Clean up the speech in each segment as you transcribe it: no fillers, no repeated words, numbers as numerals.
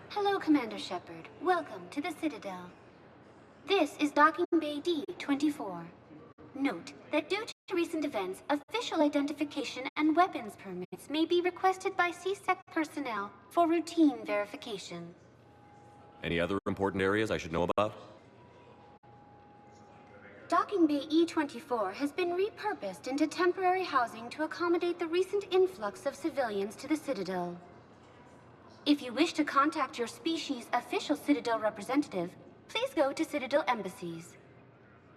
Hello, Commander Shepard. Welcome to the Citadel. This is Docking Bay D-24. Note that due to recent events, official identification and weapons permits may be requested by CSEC personnel for routine verification. Any other important areas I should know about? Docking Bay E-24 has been repurposed into temporary housing to accommodate the recent influx of civilians to the Citadel. If you wish to contact your species' official Citadel representative, please go to Citadel embassies.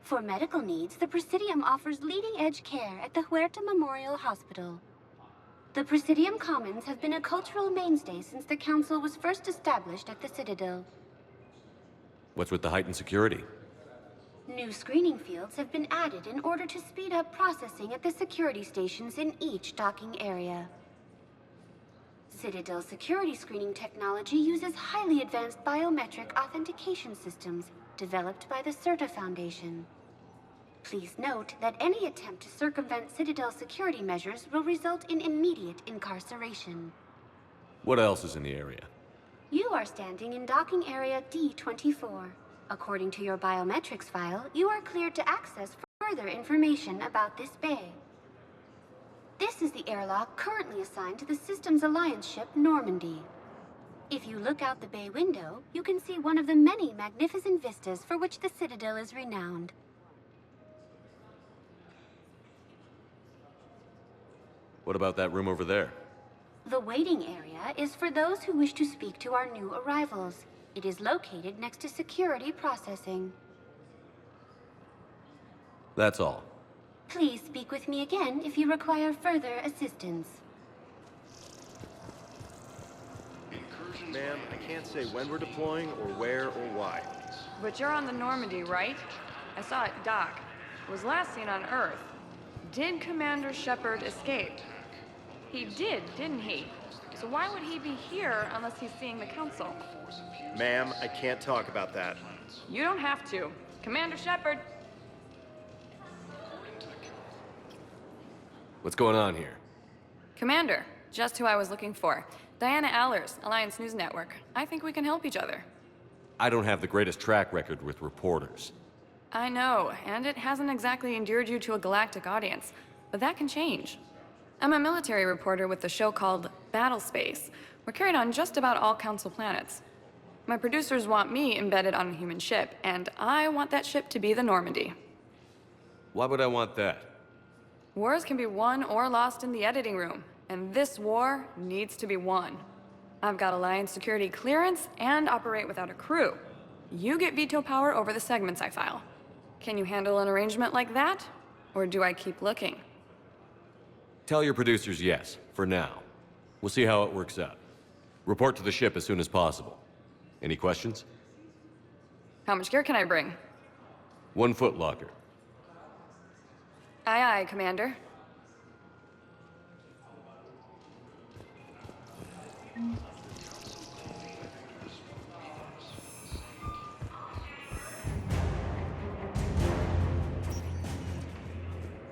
For medical needs, the Presidium offers leading-edge care at the Huerta Memorial Hospital. The Presidium Commons have been a cultural mainstay since the Council was first established at the Citadel. What's with the heightened security? New screening fields have been added in order to speed up processing at the security stations in each docking area. Citadel security screening technology uses highly advanced biometric authentication systems developed by the CERTA Foundation. Please note that any attempt to circumvent Citadel security measures will result in immediate incarceration. What else is in the area? You are standing in docking area D-24. According to your biometrics file, you are cleared to access further information about this bay. This is the airlock currently assigned to the Systems Alliance ship Normandy. If you look out the bay window, you can see one of the many magnificent vistas for which the Citadel is renowned. What about that room over there? The waiting area is for those who wish to speak to our new arrivals. It is located next to security processing. That's all. Please speak with me again if you require further assistance. Ma'am, I can't say when we're deploying or where or why. But you're on the Normandy, right? I saw it dock. It was last seen on Earth. Did Commander Shepard escape? He did, didn't he? So why would he be here unless he's seeing the Council? Ma'am, I can't talk about that. You don't have to. Commander Shepard! What's going on here? Commander, just who I was looking for. Diana Allers, Alliance News Network. I think we can help each other. I don't have the greatest track record with reporters. I know, and it hasn't exactly endeared you to a galactic audience, but that can change. I'm a military reporter with the show called Battle Space. We're carried on just about all Council planets. My producers want me embedded on a human ship, and I want that ship to be the Normandy. Why would I want that? Wars can be won or lost in the editing room, and this war needs to be won. I've got Alliance security clearance and operate without a crew. You get veto power over the segments I file. Can you handle an arrangement like that? Or do I keep looking? Tell your producers yes, for now. We'll see how it works out. Report to the ship as soon as possible. Any questions? How much gear can I bring? 1 foot locker. Aye, aye, Commander.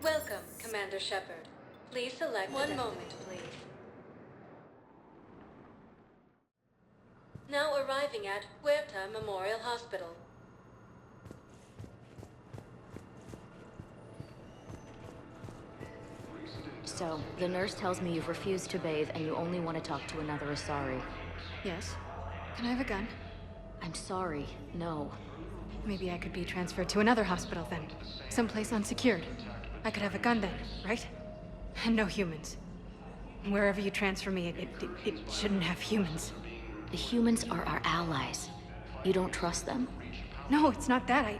Welcome, Commander Shepard. Please select one moment, please. Now arriving at Huerta Memorial Hospital. So, the nurse tells me you've refused to bathe and you only want to talk to another Asari. Yes. Can I have a gun? I'm sorry, no. Maybe I could be transferred to another hospital then. Someplace unsecured. I could have a gun then, right? And no humans. Wherever you transfer me, it shouldn't have humans. The humans are our allies. You don't trust them? No, it's not that.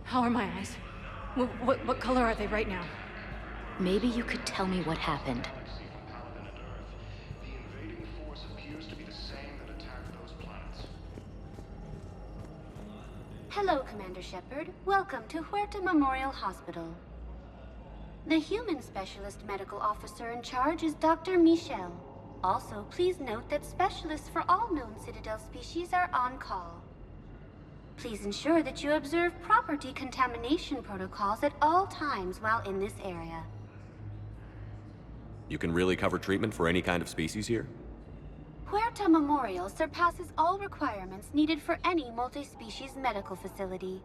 How are my eyes? What color are they right now? Maybe you could tell me what happened. Hello, Commander Shepard. Welcome to Huerta Memorial Hospital. The human specialist medical officer in charge is Dr. Michel. Also, please note that specialists for all known Citadel species are on call. Please ensure that you observe proper decontamination protocols at all times while in this area. You can really cover treatment for any kind of species here? Huerta Memorial surpasses all requirements needed for any multi-species medical facility.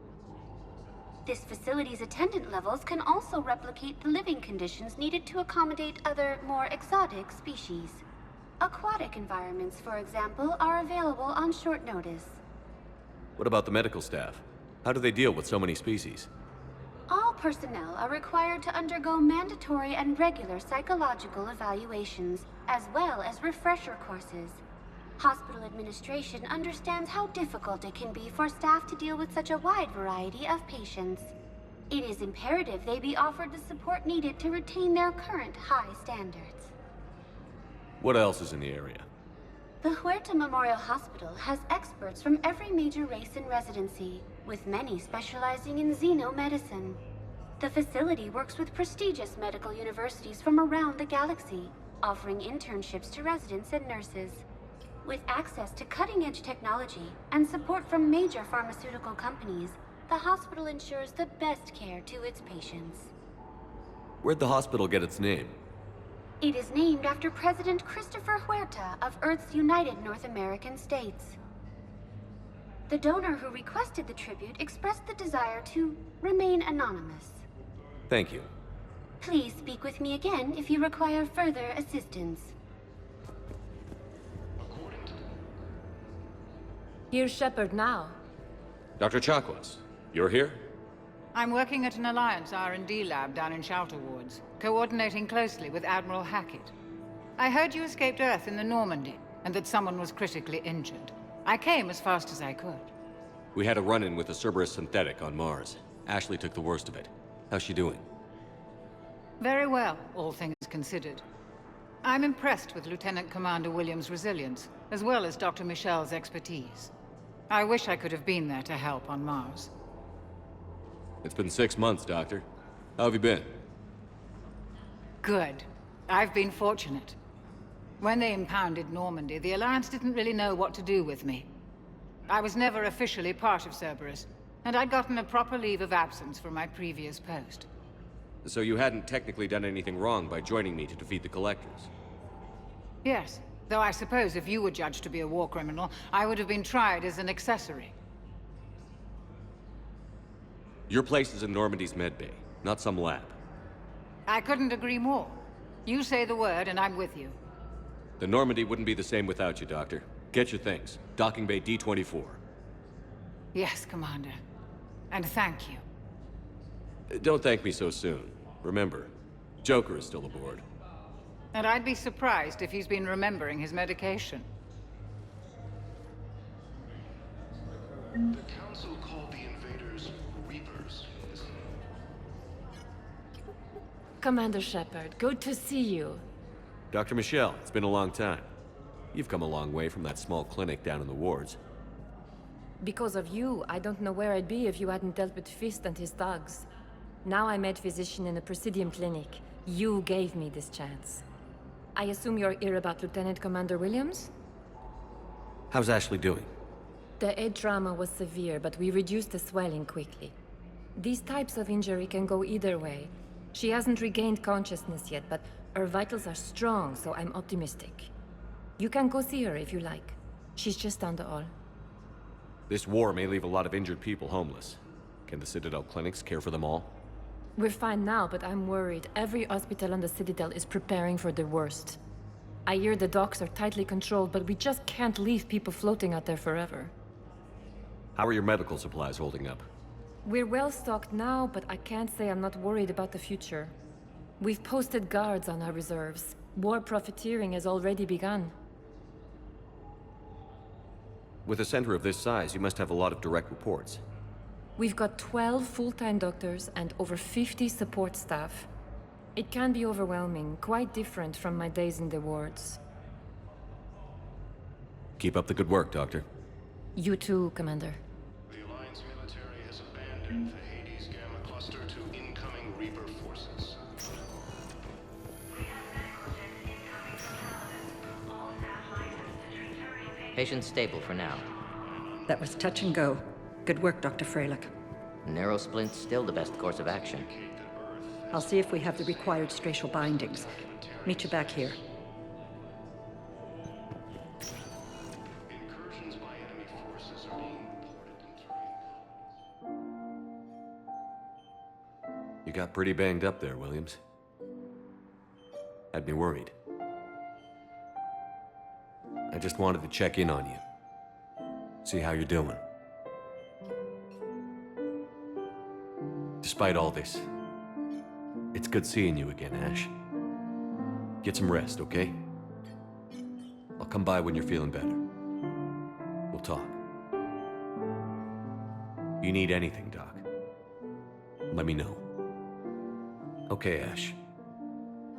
This facility's attendant levels can also replicate the living conditions needed to accommodate other, more exotic species. Aquatic environments, for example, are available on short notice. What about the medical staff? How do they deal with so many species? All personnel are required to undergo mandatory and regular psychological evaluations, as well as refresher courses. Hospital administration understands how difficult it can be for staff to deal with such a wide variety of patients. It is imperative they be offered the support needed to retain their current high standards. What else is in the area? The Huerta Memorial Hospital has experts from every major race in residency, with many specializing in xenomedicine. The facility works with prestigious medical universities from around the galaxy, offering internships to residents and nurses. With access to cutting-edge technology and support from major pharmaceutical companies, the hospital ensures the best care to its patients. Where'd the hospital get its name? It is named after President Christopher Huerta of Earth's United North American States. The donor who requested the tribute expressed the desire to remain anonymous. Thank you. Please speak with me again if you require further assistance. Here's Shepard now. Dr. Chakwas, you're here? I'm working at an Alliance R&D lab down in Shelter Wards, coordinating closely with Admiral Hackett. I heard you escaped Earth in the Normandy, and that someone was critically injured. I came as fast as I could. We had a run-in with a Cerberus synthetic on Mars. Ashley took the worst of it. How's she doing? Very well, all things considered. I'm impressed with Lieutenant Commander Williams' resilience, as well as Dr. Michel's expertise. I wish I could have been there to help on Mars. It's been 6 months, Doctor. How have you been? Good. I've been fortunate. When they impounded Normandy, the Alliance didn't really know what to do with me. I was never officially part of Cerberus, and I'd gotten a proper leave of absence from my previous post. So you hadn't technically done anything wrong by joining me to defeat the Collectors? Yes, though I suppose if you were judged to be a war criminal, I would have been tried as an accessory. Your place is in Normandy's medbay, not some lab. I couldn't agree more. You say the word, and I'm with you. The Normandy wouldn't be the same without you, Doctor. Get your things. Docking Bay D-24. Yes, Commander. And thank you. Don't thank me so soon. Remember, Joker is still aboard. And I'd be surprised if he's been remembering his medication. The Council called the invaders Reapers. Commander Shepard, good to see you. Dr. Michel, it's been a long time. You've come a long way from that small clinic down in the wards. Because of you, I don't know where I'd be if you hadn't dealt with Fist and his thugs. Now I'm head physician in a Presidium clinic. You gave me this chance. I assume you're here about Lieutenant Commander Williams? How's Ashley doing? The head trauma was severe, but we reduced the swelling quickly. These types of injury can go either way. She hasn't regained consciousness yet, but her vitals are strong, so I'm optimistic. You can go see her if you like. She's just down the hall. This war may leave a lot of injured people homeless. Can the Citadel clinics care for them all? We're fine now, but I'm worried. Every hospital on the Citadel is preparing for the worst. I hear the docks are tightly controlled, but we just can't leave people floating out there forever. How are your medical supplies holding up? We're well stocked now, but I can't say I'm not worried about the future. We've posted guards on our reserves. War profiteering has already begun. With a center of this size, you must have a lot of direct reports. We've got 12 full-time doctors and over 50 support staff. It can be overwhelming, quite different from my days in the wards. Keep up the good work, Doctor. You too, Commander. The Alliance Alliance military has abandoned the Hades Gamma cluster to incoming Reaper forces. Patient stable for now. That was touch and go. Good work, Dr. Freilich. Narrow splint's still the best course of action. I'll see if we have the required spatial bindings. Meet you back here. Incursions by enemy forces are being reported in terrain. You got pretty banged up there, Williams. Had me worried. I just wanted to check in on you. See how you're doing. Despite all this, it's good seeing you again, Ash. Get some rest, okay? I'll come by when you're feeling better. We'll talk. If you need anything, Doc, let me know. Okay, Ash.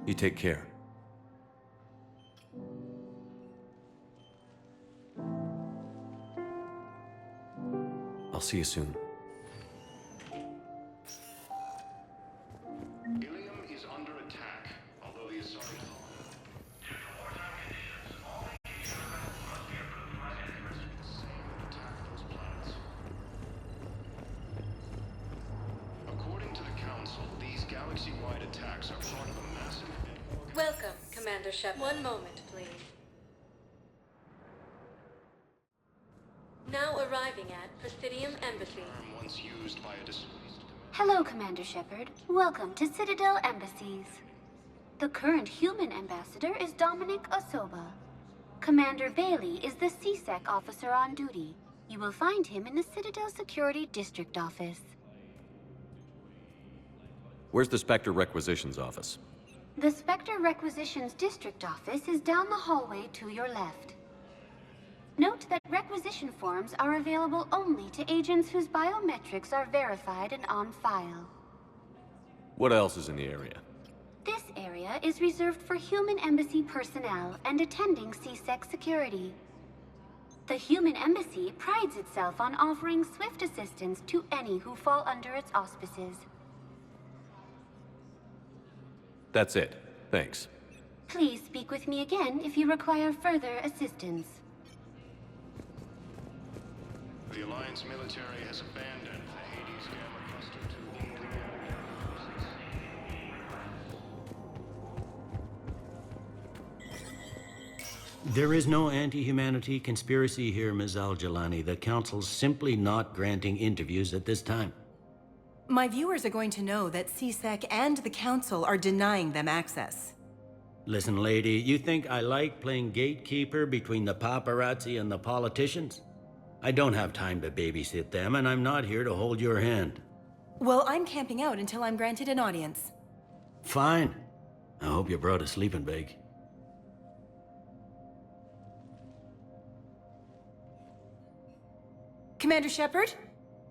You take care. I'll see you soon. Ilium is under attack, although the assault... According to the Council, these galaxy-wide attacks are part of a massive... Welcome, Commander Shepard. One moment, please. Now arriving at Presidium Embassy. Once used by a displaced... Hello, Commander Shepard. Welcome to Citadel Embassies. The current human ambassador is Dominic Osoba. Commander Bailey is the CSEC officer on duty. You will find him in the Citadel Security District Office. Where's the Spectre Requisitions Office? The Spectre Requisitions District Office is down the hallway to your left. Note that requisition forms are available only to agents whose biometrics are verified and on file. What else is in the area? This area is reserved for human embassy personnel and attending CSEC security. The human embassy prides itself on offering swift assistance to any who fall under its auspices. That's it. Thanks. Please speak with me again if you require further assistance. The Alliance military has abandoned the Hades Gamma cluster to incoming forces. There is no anti-humanity conspiracy here, Ms. Al-Jalani. The Council's simply not granting interviews at this time. My viewers are going to know that CSEC and the Council are denying them access. Listen, lady, you think I like playing gatekeeper between the paparazzi and the politicians? I don't have time to babysit them, and I'm not here to hold your hand. Well, I'm camping out until I'm granted an audience. Fine. I hope you brought a sleeping bag. Commander Shepard?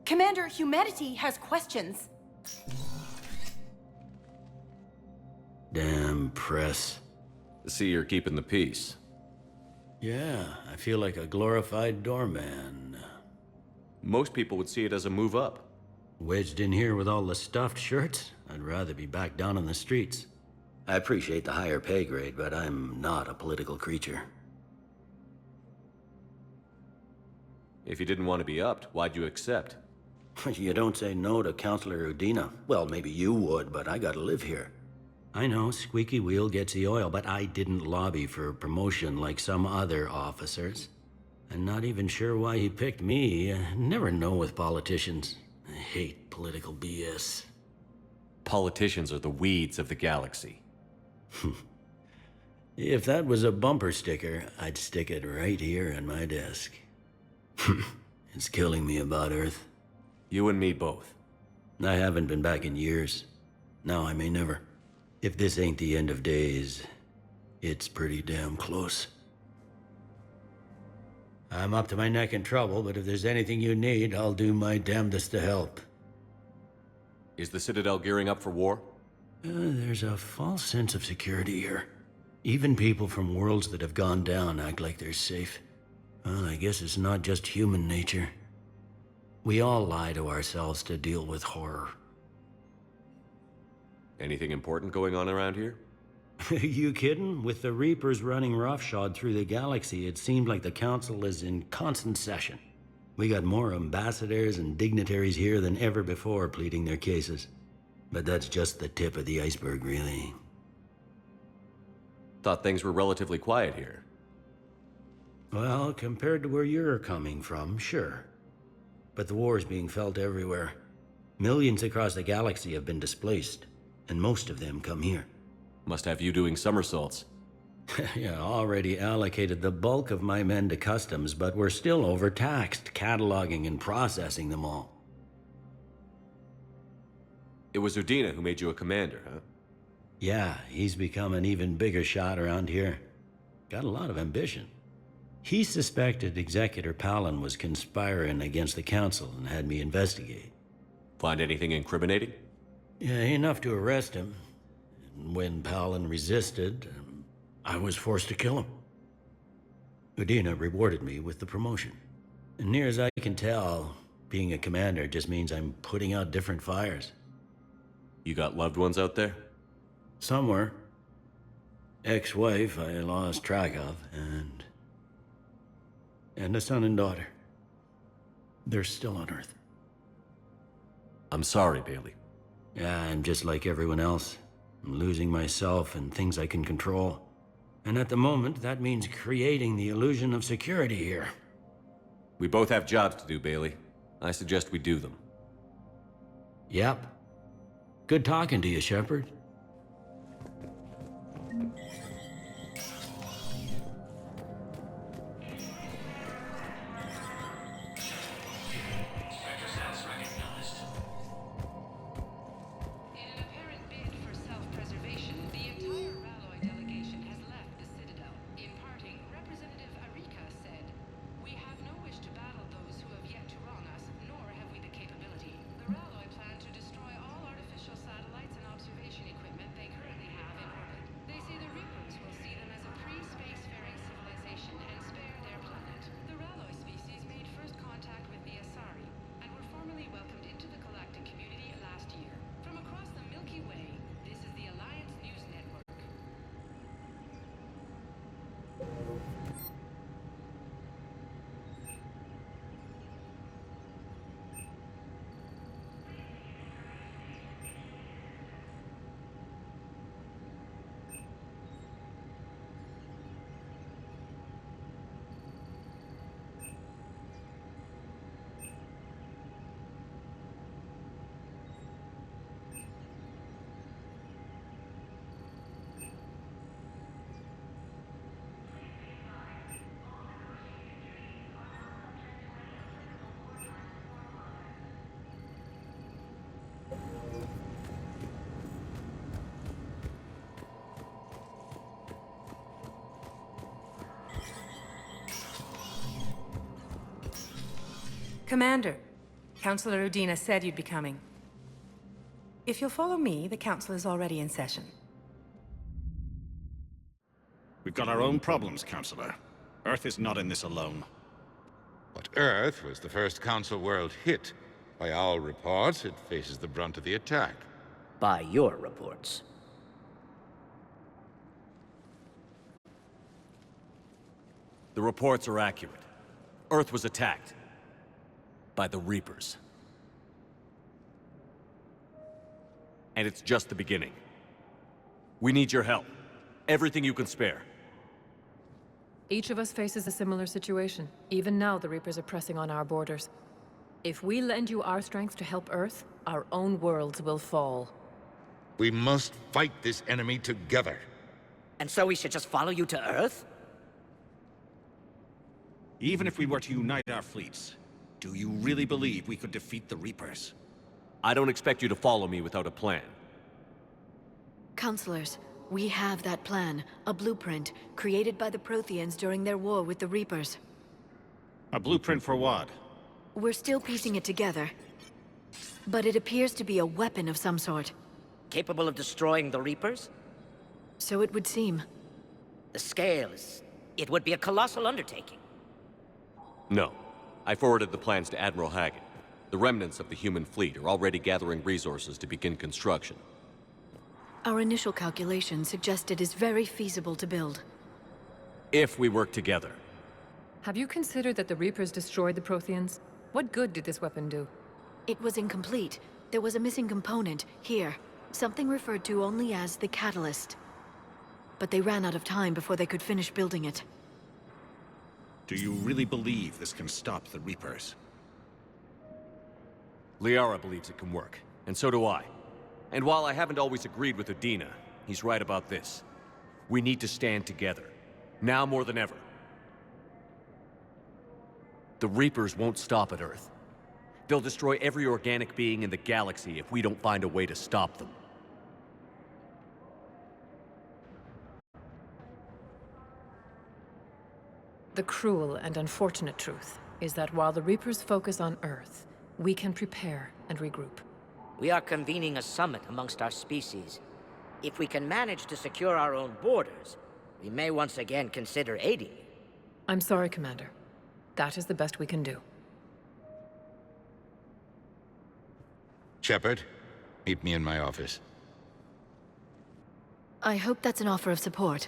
Commander Humanity has questions. Damn press. I see you're keeping the peace. Yeah, I feel like a glorified doorman. Most people would see it as a move up. Wedged in here with all the stuffed shirts? I'd rather be back down on the streets. I appreciate the higher pay grade, but I'm not a political creature. If you didn't want to be upped, why'd you accept? You don't say no to Counselor Udina. Well, maybe you would, but I gotta live here. I know, squeaky wheel gets the oil, but I didn't lobby for promotion like some other officers. I'm not even sure why he picked me. I never know with politicians. I hate political BS. Politicians are the weeds of the galaxy. If that was a bumper sticker, I'd stick it right here on my desk. It's killing me about Earth. You and me both. I haven't been back in years. Now I may never. If this ain't the end of days, it's pretty damn close. I'm up to my neck in trouble, but if there's anything you need, I'll do my damnedest to help. Is the Citadel gearing up for war? There's a false sense of security here. Even people from worlds that have gone down act like they're safe. Well, I guess it's not just human nature. We all lie to ourselves to deal with horror. Anything important going on around here? You kidding? With the Reapers running roughshod through the galaxy, it seemed like the Council is in constant session. We got more ambassadors and dignitaries here than ever before pleading their cases. But that's just the tip of the iceberg, really. Thought things were relatively quiet here. Well, compared to where you're coming from, sure. But the war's being felt everywhere. Millions across the galaxy have been displaced, and most of them come here. Must have you doing somersaults. Yeah, already allocated the bulk of my men to customs, but we're still overtaxed, cataloging and processing them all. It was Udina who made you a commander, huh? Yeah, he's become an even bigger shot around here. Got a lot of ambition. He suspected Executor Palin was conspiring against the Council and had me investigate. Find anything incriminating? Yeah, enough to arrest him. And when Palin resisted, I was forced to kill him. Udina rewarded me with the promotion. And near as I can tell, being a commander just means I'm putting out different fires. You got loved ones out there? Somewhere. Ex-wife I lost track of, and a son and daughter. They're still on Earth. I'm sorry, Bailey. Yeah, I'm just like everyone else. I'm losing myself and things I can control. And at the moment, that means creating the illusion of security here. We both have jobs to do, Bailey. I suggest we do them. Yep. Good talking to you, Shepard. Commander, Councilor Udina said you'd be coming. If you'll follow me, the Council is already in session. We've got our own problems, Councilor. Earth is not in this alone. But Earth was the first Council world hit. By all reports, it faces the brunt of the attack. By your reports. The reports are accurate. Earth was attacked. By the Reapers. And it's just the beginning. We need your help. Everything you can spare. Each of us faces a similar situation. Even now, the Reapers are pressing on our borders. If we lend you our strength to help Earth, our own worlds will fall. We must fight this enemy together. And so we should just follow you to Earth? Even if we were to unite our fleets, do you really believe we could defeat the Reapers? I don't expect you to follow me without a plan. Counselors, we have that plan. A blueprint, created by the Protheans during their war with the Reapers. A blueprint for what? We're still piecing it together. But it appears to be a weapon of some sort. Capable of destroying the Reapers? So it would seem. The scale is... it would be a colossal undertaking. No. I forwarded the plans to Admiral Hackett. The remnants of the human fleet are already gathering resources to begin construction. Our initial calculations suggest it is very feasible to build. If we work together. Have you considered that the Reapers destroyed the Protheans? What good did this weapon do? It was incomplete. There was a missing component, here. Something referred to only as the catalyst. But they ran out of time before they could finish building it. Do you really believe this can stop the Reapers? Liara believes it can work, and so do I. And while I haven't always agreed with Udina, he's right about this. We need to stand together. Now more than ever. The Reapers won't stop at Earth. They'll destroy every organic being in the galaxy if we don't find a way to stop them. The cruel and unfortunate truth is that while the Reapers focus on Earth, we can prepare and regroup. We are convening a summit amongst our species. If we can manage to secure our own borders, we may once again consider aiding you. I'm sorry, Commander. That is the best we can do. Shepard, meet me in my office. I hope that's an offer of support.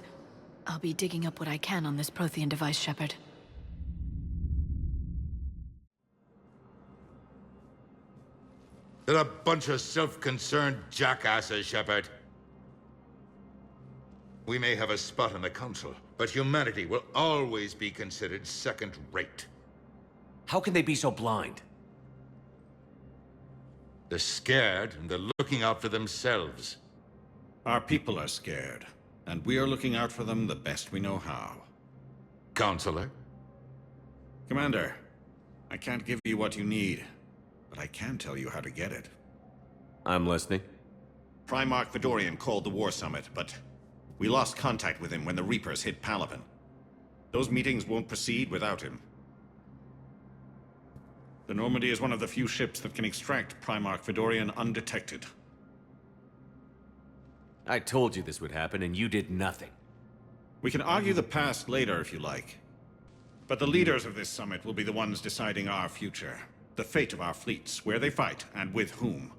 I'll be digging up what I can on this Prothean device, Shepard. They're a bunch of self-concerned jackasses, Shepard. We may have a spot in the Council, but humanity will always be considered second-rate. How can they be so blind? They're scared, and they're looking out for themselves. Our people are scared, and we are looking out for them the best we know how. Counselor? Commander, I can't give you what you need, but I can tell you how to get it. I'm listening. Primarch Vidorian called the War Summit, but we lost contact with him when the Reapers hit Palaven. Those meetings won't proceed without him. The Normandy is one of the few ships that can extract Primarch Vidorian undetected. I told you this would happen, and you did nothing. We can argue the past later if you like. But the leaders of this summit will be the ones deciding our future. The fate of our fleets, where they fight, and with whom.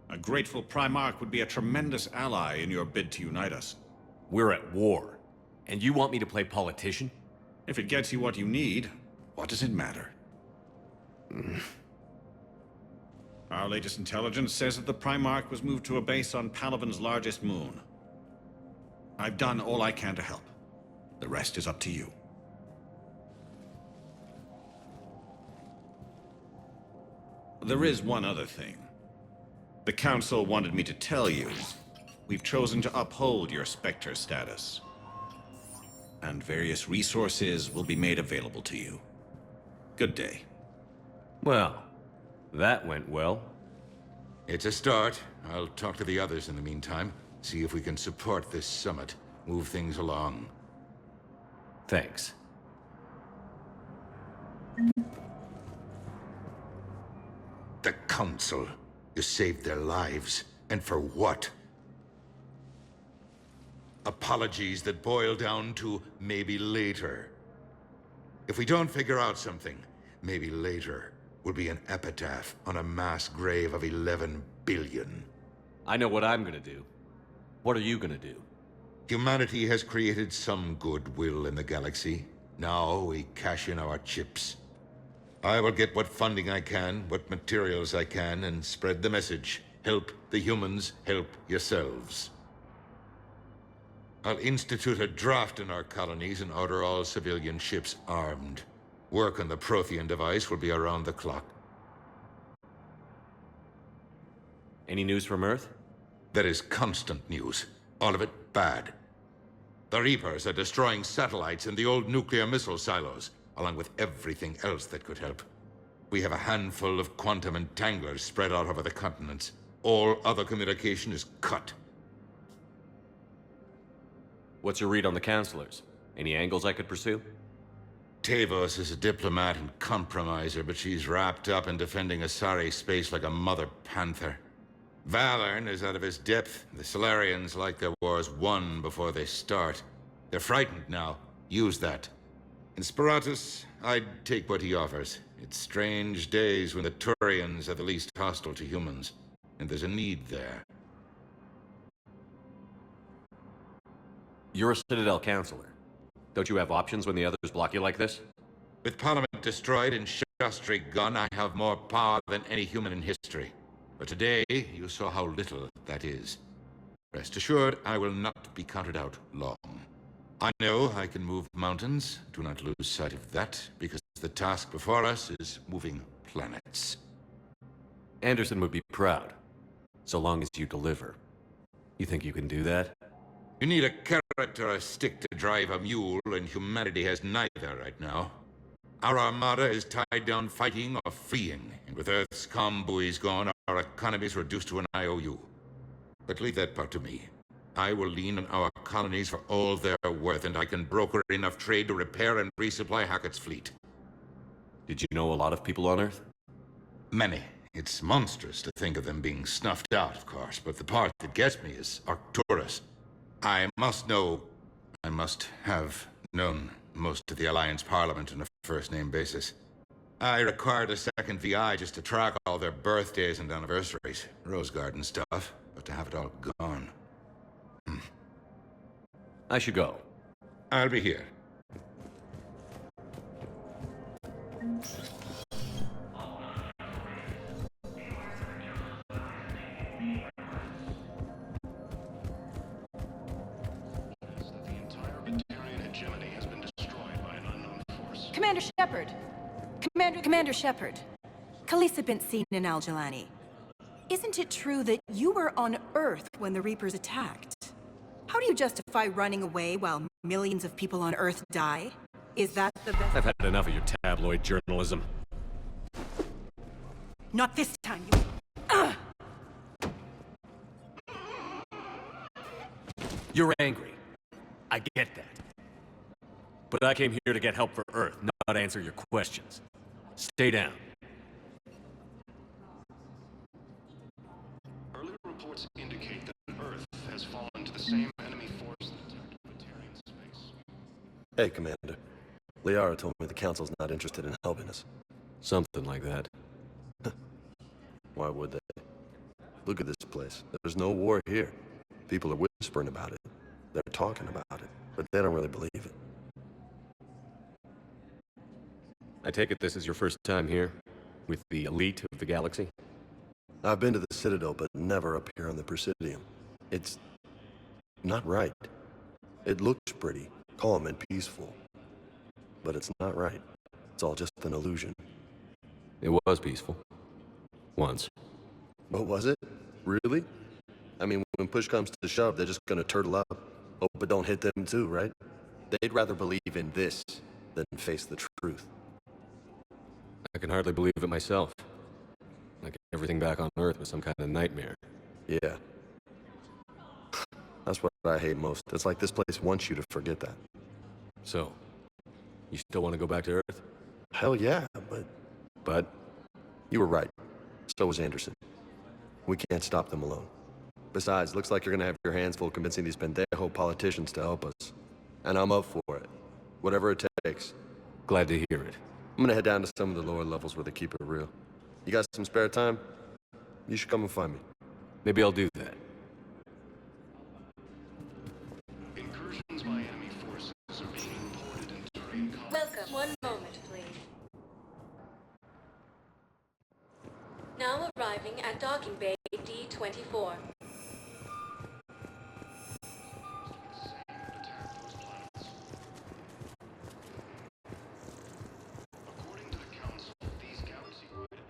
A grateful Primarch would be a tremendous ally in your bid to unite us. We're at war. And you want me to play politician? If it gets you what you need, what does it matter? Our latest intelligence says that the Primarch was moved to a base on Palaven's largest moon. I've done all I can to help. The rest is up to you. There is one other thing. The Council wanted me to tell you, we've chosen to uphold your Spectre status. And various resources will be made available to you. Good day. Well, that went well. It's a start. I'll talk to the others in the meantime. See if we can support this summit. Move things along. Thanks. The Council. You saved their lives. And for what? Apologies that boil down to maybe later. If we don't figure out something, maybe later will be an epitaph on a mass grave of 11 billion. I know what I'm gonna do. What are you gonna do? Humanity has created some goodwill in the galaxy. Now we cash in our chips. I will get what funding I can, what materials I can, and spread the message. Help the humans, help yourselves. I'll institute a draft in our colonies and order all civilian ships armed. Work on the Prothean device will be around the clock. Any news from Earth? There is constant news. All of it bad. The Reapers are destroying satellites in the old nuclear missile silos, along with everything else that could help. We have a handful of quantum entanglers spread out over the continents. All other communication is cut. What's your read on the counselors? Any angles I could pursue? Tavos is a diplomat and compromiser, but she's wrapped up in defending Asari space like a mother panther. Valorn is out of his depth. The Solarians like their wars won before they start. They're frightened now. Use that. In Sparatus, I'd take what he offers. It's strange days when the Turians Turians are the least hostile to humans, and there's a need there. You're a Citadel counselor. Don't you have options when the others block you like this? With Parliament destroyed and Shastri gone, I have more power than any human in history. But today, you saw how little that is. Rest assured, I will not be counted out long. I know I can move mountains. Do not lose sight of that, because the task before us is moving planets. Anderson would be proud, so long as you deliver. You think you can do that? You need a carrot or a stick to drive a mule, and humanity has neither right now. Our armada is tied down fighting or fleeing, and with Earth's comm buoys gone, our economy is reduced to an IOU. But leave that part to me. I will lean on our colonies for all they're worth, and I can broker enough trade to repair and resupply Hackett's fleet. Did you know a lot of people on Earth? Many. It's monstrous to think of them being snuffed out, of course, but the part that gets me is Arcturus. I must have known most of the Alliance Parliament on a first-name basis. I required a second VI just to track all their birthdays and anniversaries. Rose Garden stuff, but to have it all gone. I should go. I'll be here. Commander Shepard! Commander Shepard. Khaleesa bint seen in Al-Jalani. Isn't it true that you were on Earth when the Reapers attacked? How do you justify running away while millions of people on Earth die? Is that the best— I've had enough of your tabloid journalism. Not this time, you— You're angry. I get that. But I came here to get help for Earth, not answer your questions. Stay down. Earlier reports indicate that Earth has fallen to the same enemy force that attacked Batarian space. Hey, Commander. Liara told me the Council's not interested in helping us. Something like that. Why would they? Look at this place. There's no war here. People are whispering about it. They're talking about it, but they don't really believe it. I take it this is your first time here? With the elite of the galaxy? I've been to the Citadel, but never up here on the Presidium. It's not right. It looks pretty, calm and peaceful. But it's not right. It's all just an illusion. It was peaceful. Once. But was it? Really? I mean, when push comes to shove, they're just gonna turtle up. Oh, but don't hit them too, right? They'd rather believe in this than face the truth. I can hardly believe it myself. Like everything back on Earth was some kind of nightmare. Yeah. That's what I hate most. It's like this place wants you to forget that. So, you still want to go back to Earth? Hell yeah, but... But? You were right. So was Anderson. We can't stop them alone. Besides, looks like you're gonna have your hands full convincing these pendejo politicians to help us. And I'm up for it. Whatever it takes. Glad to hear it. I'm gonna head down to some of the lower levels where they keep it real. You got some spare time? You should come and find me. Maybe I'll do that. Incursions by enemy forces are being imported into Turian colonies. Welcome. One moment, please. Now arriving at docking bay D-24. According to the Council, these galaxy-wide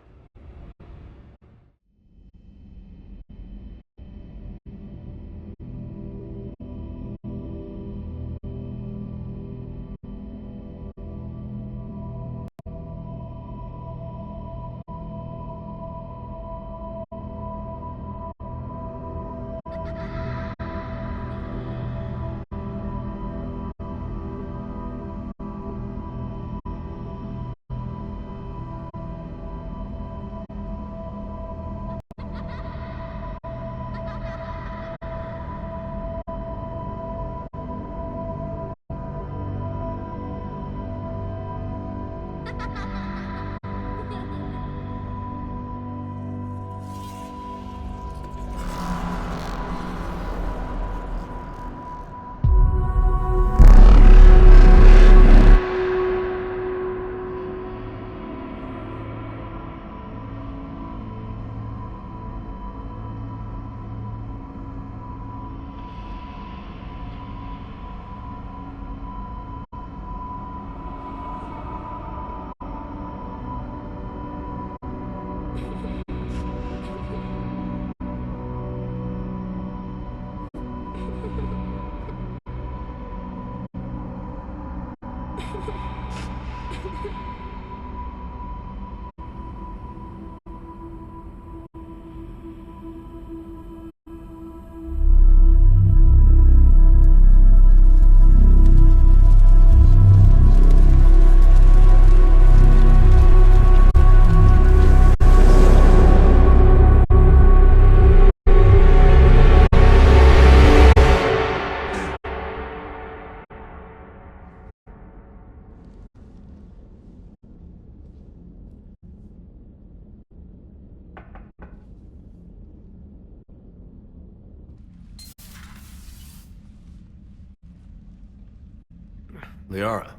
Liara,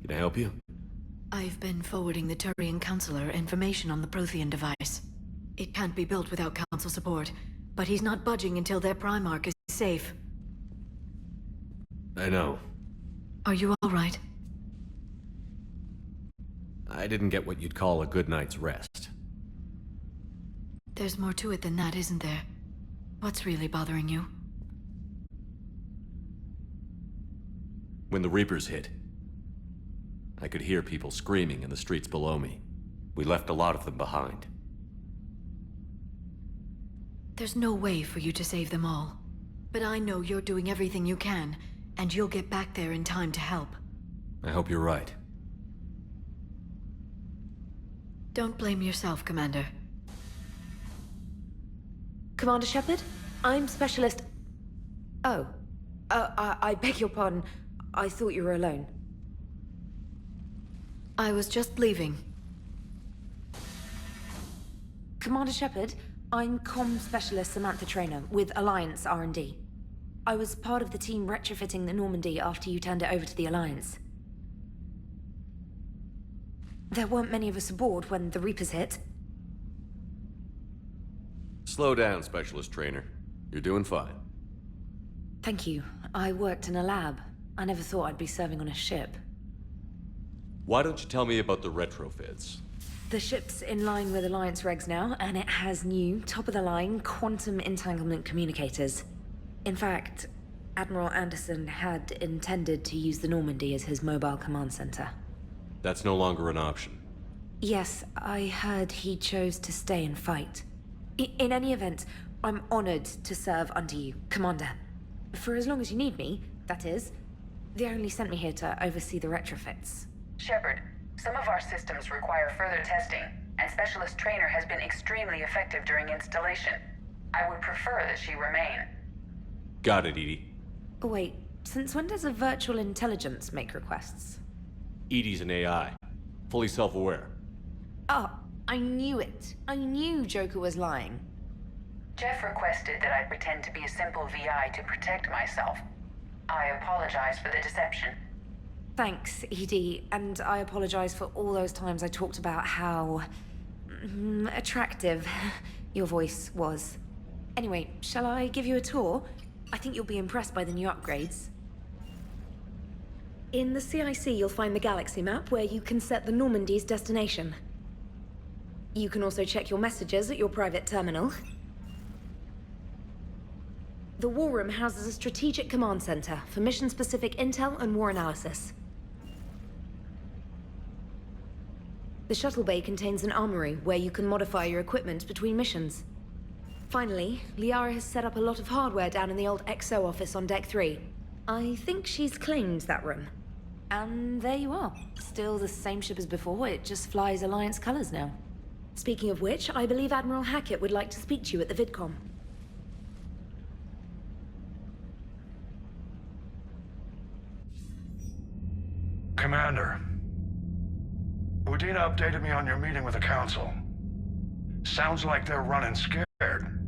can I help you? I've been forwarding the Turian Counselor information on the Prothean device. It can't be built without Council support, but he's not budging until their Primarch is safe. I know. Are you all right? I didn't get what you'd call a good night's rest. There's more to it than that, isn't there? What's really bothering you? When the Reapers hit, I could hear people screaming in the streets below me. We left a lot of them behind. There's no way for you to save them all. But I know you're doing everything you can, and you'll get back there in time to help. I hope you're right. Don't blame yourself, Commander. Commander Shepard? I'm Specialist... Oh. I beg your pardon. I thought you were alone. I was just leaving. Commander Shepard, I'm Comm Specialist Samantha Traynor with Alliance R&D. I was part of the team retrofitting the Normandy after you turned it over to the Alliance. There weren't many of us aboard when the Reapers hit. Slow down, Specialist Trainer. You're doing fine. Thank you. I worked in a lab. I never thought I'd be serving on a ship. Why don't you tell me about the retrofits? The ship's in line with Alliance regs now, and it has new, top-of-the-line, quantum entanglement communicators. In fact, Admiral Anderson had intended to use the Normandy as his mobile command center. That's no longer an option. Yes, I heard he chose to stay and fight. In any event, I'm honored to serve under you, Commander. For as long as you need me, that is. They only sent me here to oversee the retrofits. Shepard, some of our systems require further testing, and Specialist Trainer has been extremely effective during installation. I would prefer that she remain. Got it, Edie. Wait, since when does a virtual intelligence make requests? Edie's an AI. Fully self-aware. Oh, I knew it. I knew Joker was lying. Jeff requested that I pretend to be a simple VI to protect myself. I apologize for the deception. Thanks, Edie, and I apologize for all those times I talked about how... attractive your voice was. Anyway, shall I give you a tour? I think you'll be impressed by the new upgrades. In the CIC, you'll find the galaxy map where you can set the Normandy's destination. You can also check your messages at your private terminal. The War Room houses a strategic command center for mission-specific intel and war analysis. The shuttle bay contains an armory where you can modify your equipment between missions. Finally, Liara has set up a lot of hardware down in the old XO office on Deck 3. I think she's claimed that room. And there you are. Still the same ship as before, it just flies Alliance colors now. Speaking of which, I believe Admiral Hackett would like to speak to you at the VidCom. Commander, Udina updated me on your meeting with the Council. Sounds like they're running scared.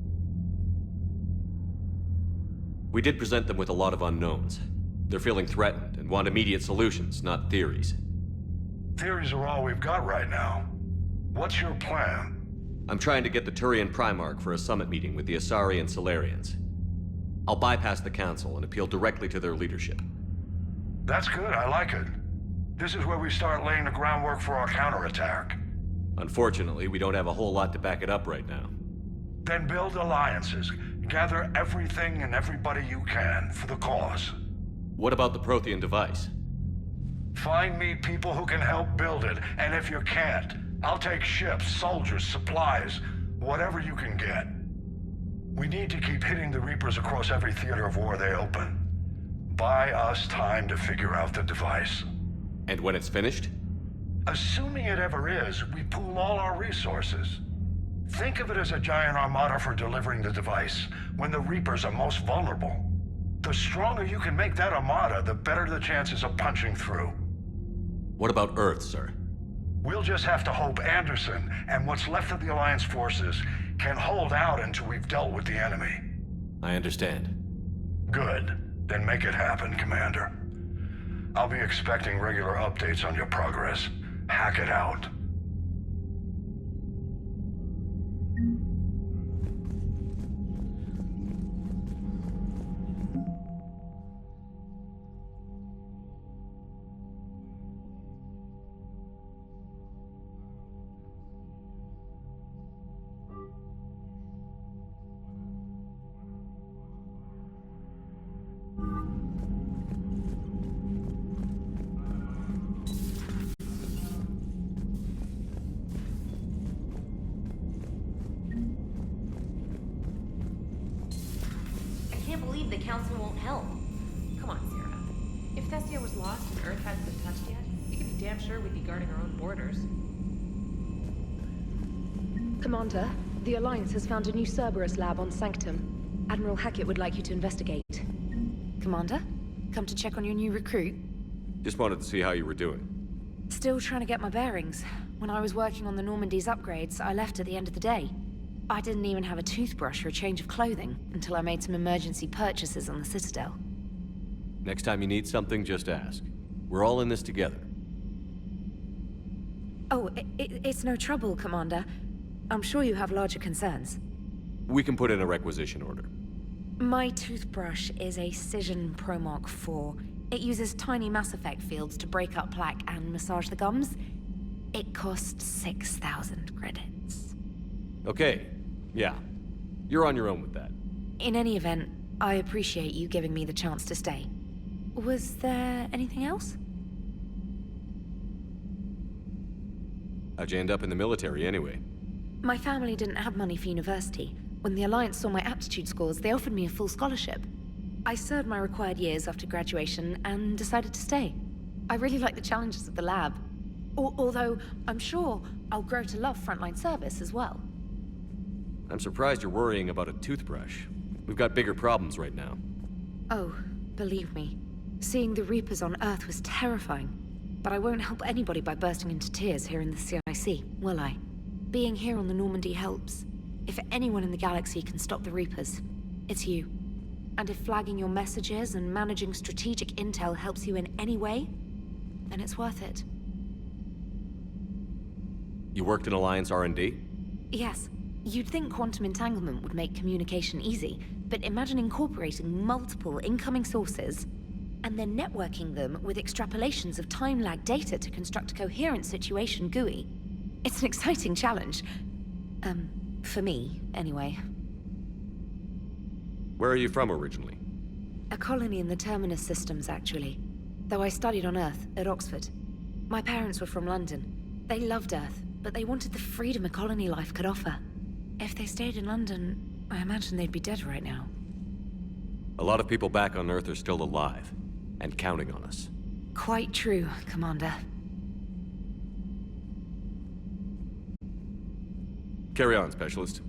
We did present them with a lot of unknowns. They're feeling threatened and want immediate solutions, not theories. Theories are all we've got right now. What's your plan? I'm trying to get the Turian Primarch for a summit meeting with the Asari and Solarians. I'll bypass the Council and appeal directly to their leadership. That's good, I like it. This is where we start laying the groundwork for our counterattack. Unfortunately, we don't have a whole lot to back it up right now. Then build alliances. Gather everything and everybody you can for the cause. What about the Prothean device? Find me people who can help build it, and if you can't, I'll take ships, soldiers, supplies, whatever you can get. We need to keep hitting the Reapers across every theater of war they open. Buy us time to figure out the device. And when it's finished? Assuming it ever is, we pool all our resources. Think of it as a giant armada for delivering the device, when the Reapers are most vulnerable. The stronger you can make that armada, the better the chances of punching through. What about Earth, sir? We'll just have to hope Anderson and what's left of the Alliance forces can hold out until we've dealt with the enemy. I understand. Good. Then make it happen, Commander. I'll be expecting regular updates on your progress. Hack it out. The Council won't help. Come on, Sarah. If Thessia was lost and Earth hadn't been touched yet, we could be damn sure we'd be guarding our own borders. Commander, the Alliance has found a new Cerberus lab on Sanctum. Admiral Hackett would like you to investigate. Commander, come to check on your new recruit? Just wanted to see how you were doing. Still trying to get my bearings. When I was working on the Normandy's upgrades, I left at the end of the day. I didn't even have a toothbrush or a change of clothing until I made some emergency purchases on the Citadel. Next time you need something, just ask. We're all in this together. Oh, it's no trouble, Commander. I'm sure you have larger concerns. We can put in a requisition order. My toothbrush is a Cision Pro Mark IV. It uses tiny Mass Effect fields to break up plaque and massage the gums. It costs 6,000 credits. Okay. Yeah. You're on your own with that. In any event, I appreciate you giving me the chance to stay. Was there anything else? How'd you end up in the military anyway? My family didn't have money for university. When the Alliance saw my aptitude scores, they offered me a full scholarship. I served my required years after graduation and decided to stay. I really like the challenges of the lab. Although, I'm sure I'll grow to love frontline service as well. I'm surprised you're worrying about a toothbrush. We've got bigger problems right now. Oh, believe me. Seeing the Reapers on Earth was terrifying. But I won't help anybody by bursting into tears here in the CIC, will I? Being here on the Normandy helps. If anyone in the galaxy can stop the Reapers, it's you. And if flagging your messages and managing strategic intel helps you in any way, then it's worth it. You worked in Alliance R&D? Yes. You'd think quantum entanglement would make communication easy, but imagine incorporating multiple incoming sources and then networking them with extrapolations of time-lag data to construct a coherent situation GUI. It's an exciting challenge. For me, anyway. Where are you from originally? A colony in the Terminus systems, actually. Though I studied on Earth, at Oxford. My parents were from London. They loved Earth, but they wanted the freedom a colony life could offer. If they stayed in London, I imagine they'd be dead right now. A lot of people back on Earth are still alive, and counting on us. Quite true, Commander. Carry on, Specialist.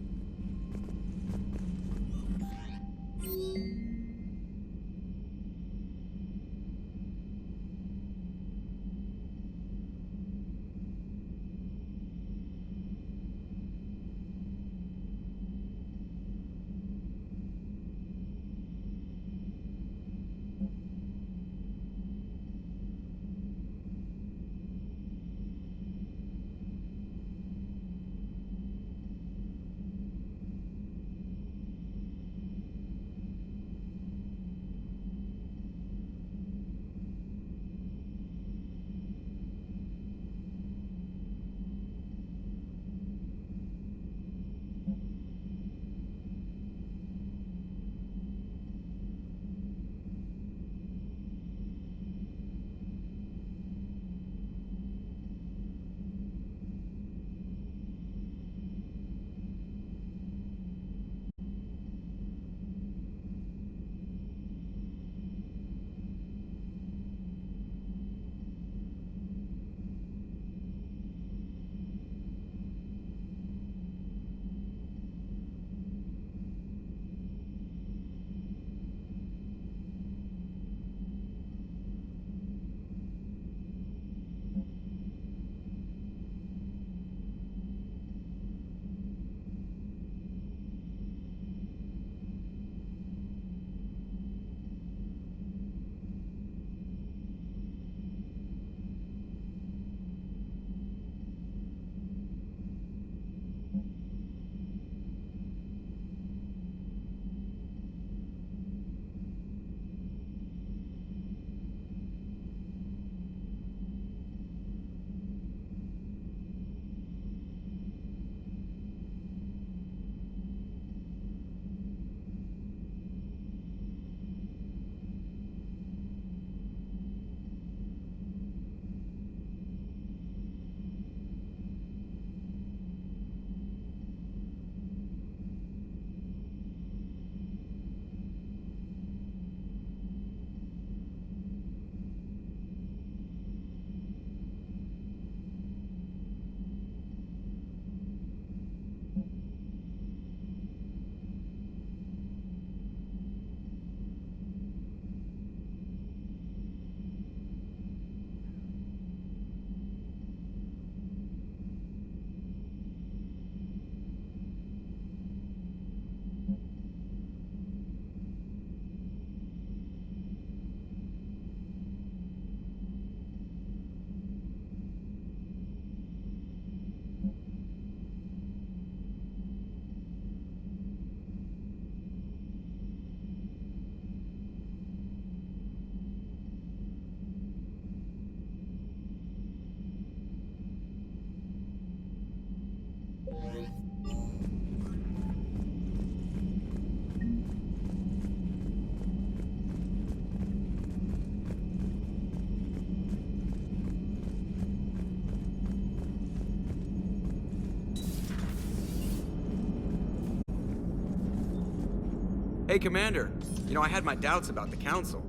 Hey, Commander. You know, I had my doubts about the Council.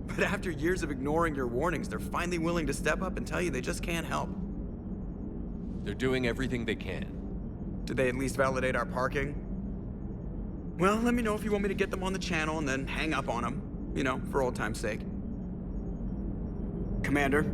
But after years of ignoring your warnings, they're finally willing to step up and tell you they just can't help. They're doing everything they can. Did they at least validate our parking? Well, let me know if you want me to get them on the channel and then hang up on them. You know, for old time's sake. Commander?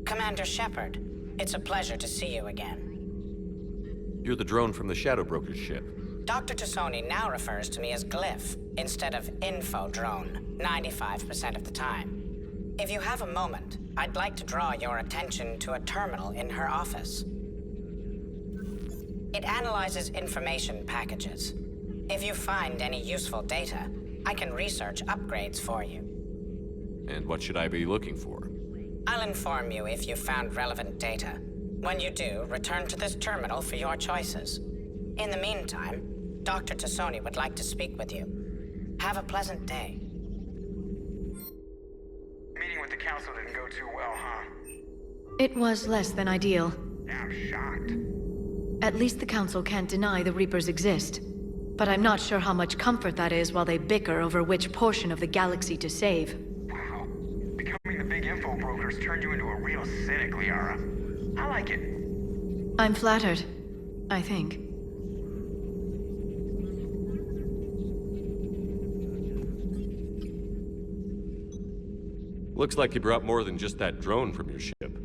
Commander Shepard, it's a pleasure to see you again. You're the drone from the Shadow Broker's ship. Dr. Tassoni now refers to me as Glyph instead of Info Drone, 95% of the time. If you have a moment, I'd like to draw your attention to a terminal in her office. It analyzes information packages. If you find any useful data, I can research upgrades for you. And what should I be looking for? I'll inform you if you found relevant data. When you do, return to this terminal for your choices. In the meantime, Dr. Tassoni would like to speak with you. Have a pleasant day. Meeting with the Council didn't go too well, huh? It was less than ideal. Yeah, I'm shocked. At least the Council can't deny the Reapers exist. But I'm not sure how much comfort that is while they bicker over which portion of the galaxy to save. Wow. Becoming the big info brokers turned you into a real cynic, Liara. I like it. I'm flattered, I think. Looks like you brought more than just that drone from your ship.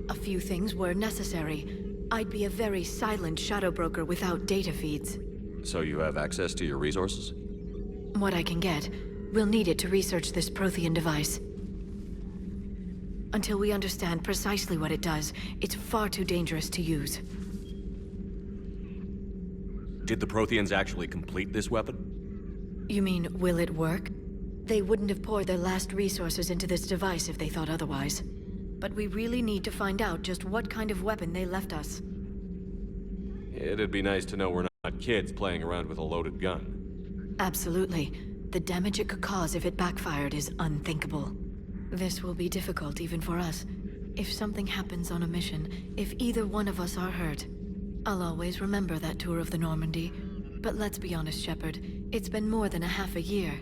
A few things were necessary. I'd be a very silent shadow broker without data feeds. So you have access to your resources? What I can get. We'll need it to research this Prothean device. Until we understand precisely what it does, it's far too dangerous to use. Did the Protheans actually complete this weapon? You mean, will it work? They wouldn't have poured their last resources into this device if they thought otherwise. But we really need to find out just what kind of weapon they left us. It'd be nice to know we're not kids playing around with a loaded gun. Absolutely. The damage it could cause if it backfired is unthinkable. This will be difficult even for us. If something happens on a mission, if either one of us are hurt, I'll always remember that tour of the Normandy. But let's be honest, Shepard, it's been more than a half a year.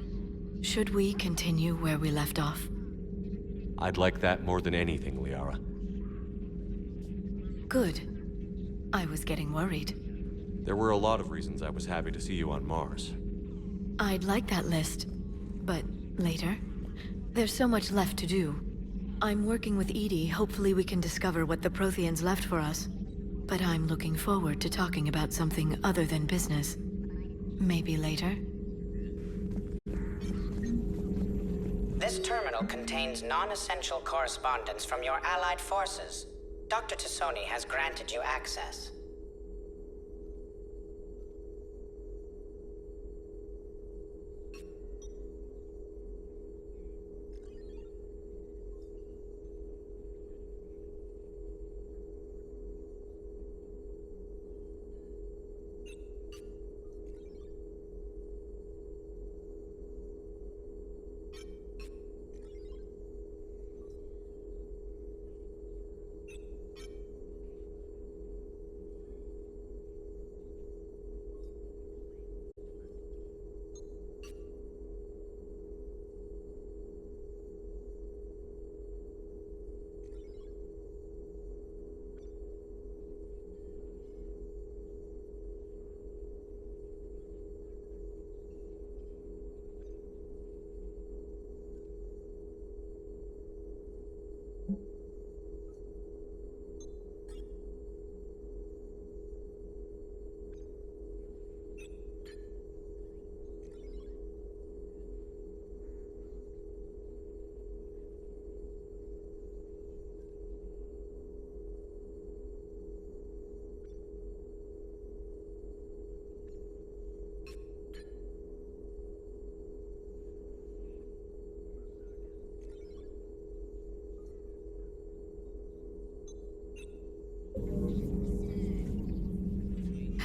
Should we continue where we left off? I'd like that more than anything, Liara. Good. I was getting worried. There were a lot of reasons I was happy to see you on Mars. I'd like that list. But later? There's so much left to do. I'm working with EDI. Hopefully we can discover what the Protheans left for us. But I'm looking forward to talking about something other than business. Maybe later? This terminal contains non-essential correspondence from your allied forces. Dr. Tassoni has granted you access.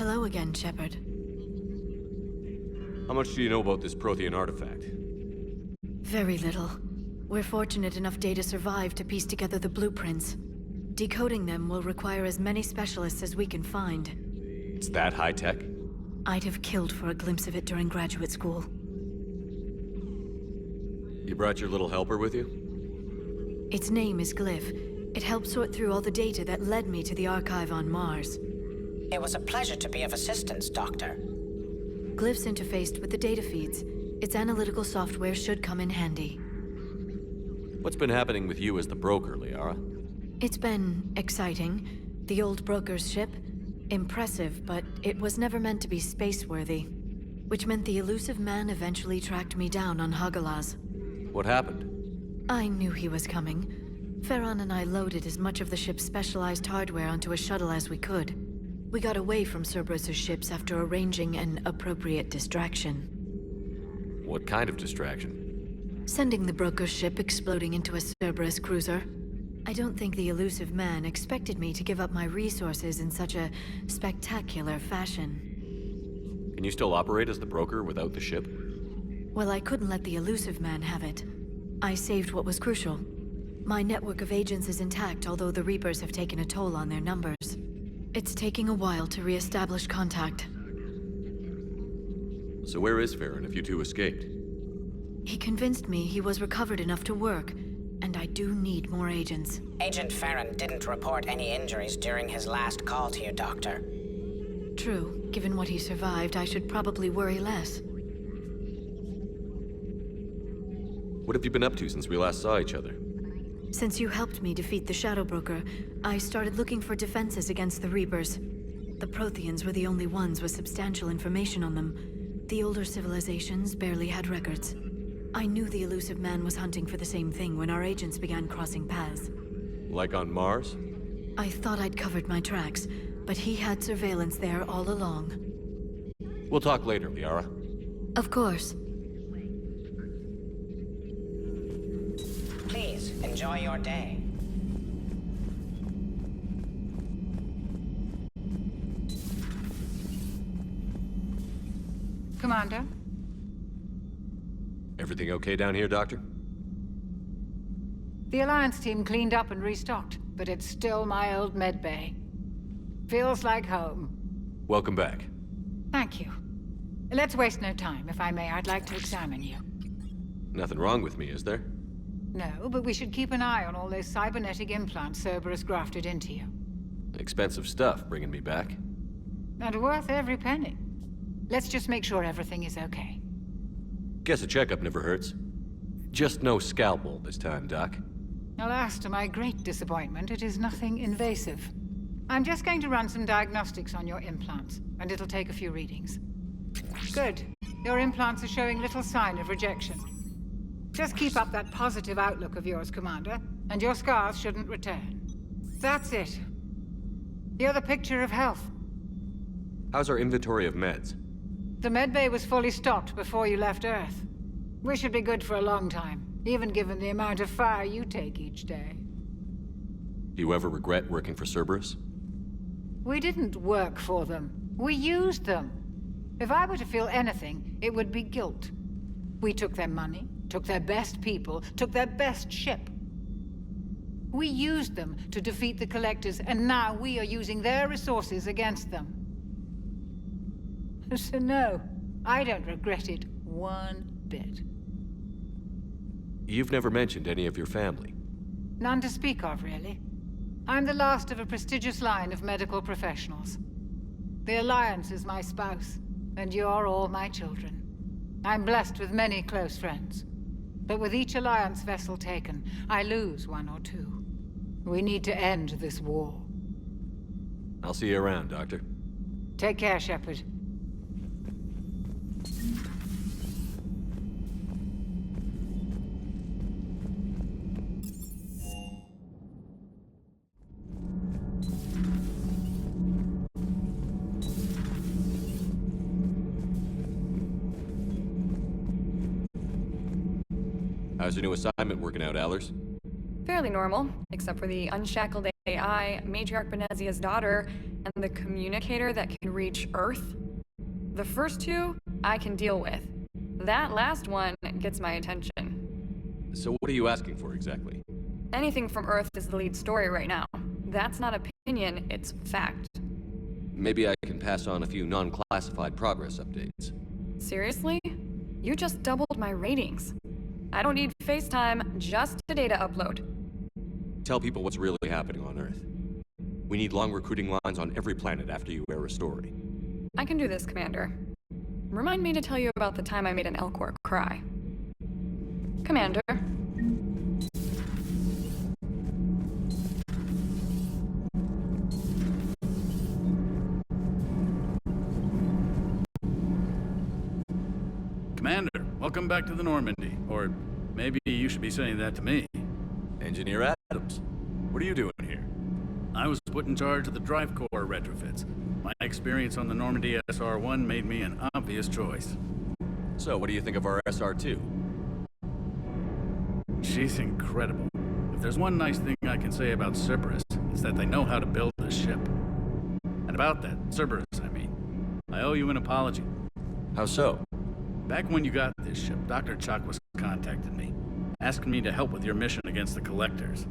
Hello again, Shepard. How much do you know about this Prothean artifact? Very little. We're fortunate enough Data survived to piece together the blueprints. Decoding them will require as many specialists as we can find. It's that high-tech? I'd have killed for a glimpse of it during graduate school. You brought your little helper with you? Its name is Glyph. It helped sort through all the data that led me to the archive on Mars. It was a pleasure to be of assistance, Doctor. Glyph's interfaced with the data feeds. Its analytical software should come in handy. What's been happening with you as the broker, Liara? It's been exciting. The old broker's ship? Impressive, but it was never meant to be space-worthy. Which meant the elusive man eventually tracked me down on Hagalaz. What happened? I knew he was coming. Farron and I loaded as much of the ship's specialized hardware onto a shuttle as we could. We got away from Cerberus' ships after arranging an appropriate distraction. What kind of distraction? Sending the broker's ship exploding into a Cerberus cruiser. I don't think the elusive man expected me to give up my resources in such a spectacular fashion. Can you still operate as the broker without the ship? Well, I couldn't let the elusive man have it. I saved what was crucial. My network of agents is intact, although the Reapers have taken a toll on their numbers. It's taking a while to re-establish contact. So where is Farron if you two escaped? He convinced me he was recovered enough to work, and I do need more agents. Agent Farron didn't report any injuries during his last call to you, Doctor. True. Given what he survived, I should probably worry less. What have you been up to since we last saw each other? Since you helped me defeat the Shadow Broker, I started looking for defenses against the Reapers. The Protheans were the only ones with substantial information on them. The older civilizations barely had records. I knew the elusive man was hunting for the same thing when our agents began crossing paths. Like on Mars? I thought I'd covered my tracks, but he had surveillance there all along. We'll talk later, Liara. Of course. Please, enjoy your day. Commander? Everything okay down here, Doctor? The Alliance team cleaned up and restocked, but it's still my old medbay. Feels like home. Welcome back. Thank you. Let's waste no time. If I may, I'd like to examine you. Nothing wrong with me, is there? No, but we should keep an eye on all those cybernetic implants Cerberus grafted into you. Expensive stuff bringing me back. And worth every penny. Let's just make sure everything is okay. Guess a checkup never hurts. Just no scalpel this time, Doc. Alas, to my great disappointment, it is nothing invasive. I'm just going to run some diagnostics on your implants, and it'll take a few readings. Good. Your implants are showing little sign of rejection. Just keep up that positive outlook of yours, Commander, and your scars shouldn't return. That's it. You're the picture of health. How's our inventory of meds? The medbay was fully stocked before you left Earth. We should be good for a long time, even given the amount of fire you take each day. Do you ever regret working for Cerberus? We didn't work for them. We used them. If I were to feel anything, it would be guilt. We took their money, took their best people, took their best ship. We used them to defeat the Collectors, and now we are using their resources against them. So no, I don't regret it one bit. You've never mentioned any of your family. None to speak of, really. I'm the last of a prestigious line of medical professionals. The Alliance is my spouse, and you're all my children. I'm blessed with many close friends. But with each Alliance vessel taken, I lose one or two. We need to end this war. I'll see you around, Doctor. Take care, Shepard. How's your new assignment working out, Allers? Fairly normal, except for the unshackled AI, Matriarch Benezia's daughter, and the communicator that can reach Earth. The first two, I can deal with. That last one gets my attention. So what are you asking for exactly? Anything from Earth is the lead story right now. That's not opinion, it's fact. Maybe I can pass on a few non-classified progress updates. Seriously? You just doubled my ratings. I don't need FaceTime, just a data upload. Tell people what's really happening on Earth. We need long recruiting lines on every planet after you air a story. I can do this, Commander. Remind me to tell you about the time I made an Elcor cry. Commander. Commander, welcome back to the Normandy. Or maybe you should be saying that to me. Engineer Adams, what are you doing here? I was put in charge of the drive core retrofits. My experience on the Normandy SR-1 made me an obvious choice. So, what do you think of our SR-2? She's incredible. If there's one nice thing I can say about Cerberus, it's that they know how to build a ship. And about that, Cerberus, I mean, I owe you an apology. How so? Back when you got this ship, Dr. Chakwas contacted me, asking me to help with your mission against the Collectors.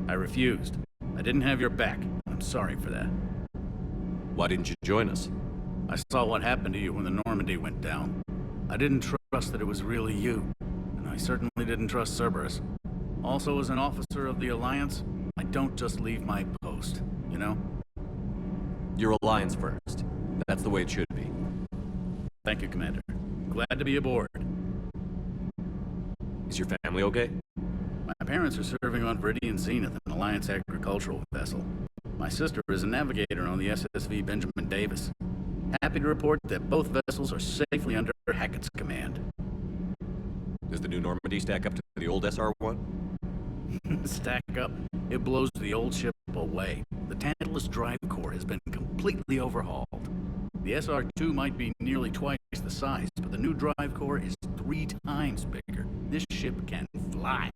I refused. I didn't have your back. I'm sorry for that. Why didn't you join us? I saw what happened to you when the Normandy went down. I didn't trust that it was really you, and I certainly didn't trust Cerberus. Also, as an officer of the Alliance, I don't just leave my post, you know? You're Alliance first. That's the way it should be. Thank you, Commander. Glad to be aboard. Is your family okay? My parents are serving on Viridian Zenith, an Alliance agricultural vessel. My sister is a navigator on the SSV Benjamin Davis. Happy to report that both vessels are safely under Hackett's command. Does the new Normandy stack up to the old SR-1? Stack up? It blows the old ship away. The Tantalus drive core has been completely overhauled. The SR-2 might be nearly twice the size, but the new drive core is 3 times bigger. This ship can fly.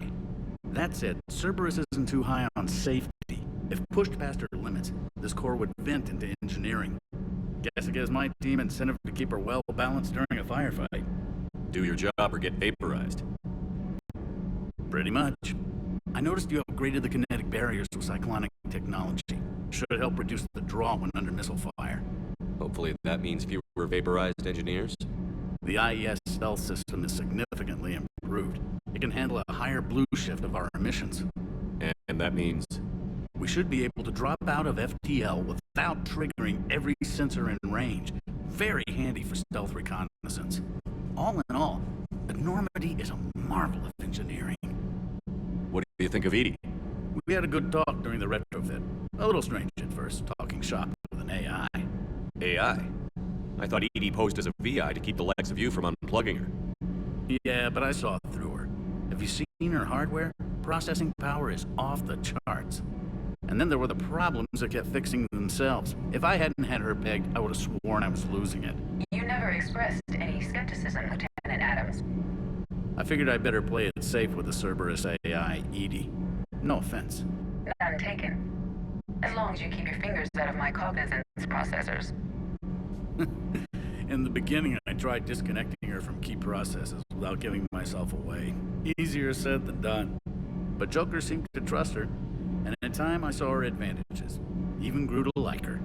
That said, Cerberus isn't too high on safety. If pushed past her limits, this core would vent into engineering. Guess it gives my team incentive to keep her well balanced during a firefight. Do your job or get vaporized. Pretty much. I noticed you upgraded the kinetic barriers with cyclonic technology. Should help reduce the draw when under missile fire. Hopefully that means fewer vaporized engineers? The IES stealth system is significantly improved. It can handle a higher blue shift of our emissions. And that means? We should be able to drop out of FTL without triggering every sensor in range. Very handy for stealth reconnaissance. All in all, the Normandy is a marvel of engineering. What do you think of Edie? We had a good talk during the retrofit. A little strange at first, talking shop with an AI. AI? I thought Edie posed as a VI to keep the likes of you from unplugging her. Yeah, but I saw through her. Have you seen her hardware? Processing power is off the charts. And then there were the problems that kept fixing themselves. If I hadn't had her pegged, I would have sworn I was losing it. You never expressed any skepticism, Lieutenant Adams. I figured I'd better play it safe with the Cerberus AI, Edie. No offense. None taken. As long as you keep your fingers out of my cognizance processors. In the beginning, I tried disconnecting her from key processes without giving myself away. Easier said than done. But Joker seemed to trust her, and in time I saw her advantages. Even grew to like her.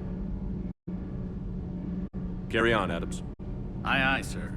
Carry on, Adams. Aye, aye, sir.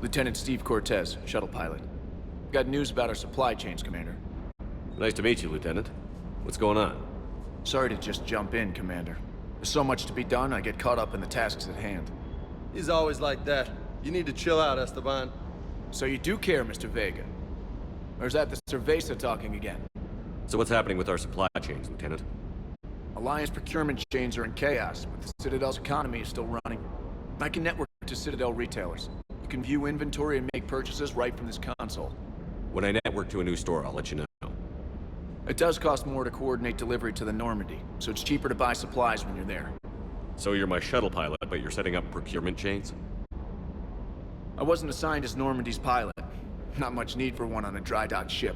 Lieutenant Steve Cortez, shuttle pilot. Got news about our supply chains, Commander. Nice to meet you, Lieutenant. What's going on? Sorry to just jump in, Commander. There's so much to be done, I get caught up in the tasks at hand. He's always like that. You need to chill out, Esteban. So you do care, Mr. Vega? Or is that the Cerveza talking again? So what's happening with our supply chains, Lieutenant? Alliance procurement chains are in chaos, but the Citadel's economy is still running. I can network to Citadel retailers. You can view inventory and make purchases right from this console. When I network to a new store, I'll let you know. It does cost more to coordinate delivery to the Normandy, so it's cheaper to buy supplies when you're there. So you're my shuttle pilot, but you're setting up procurement chains? I wasn't assigned as Normandy's pilot. Not much need for one on a dry dock ship.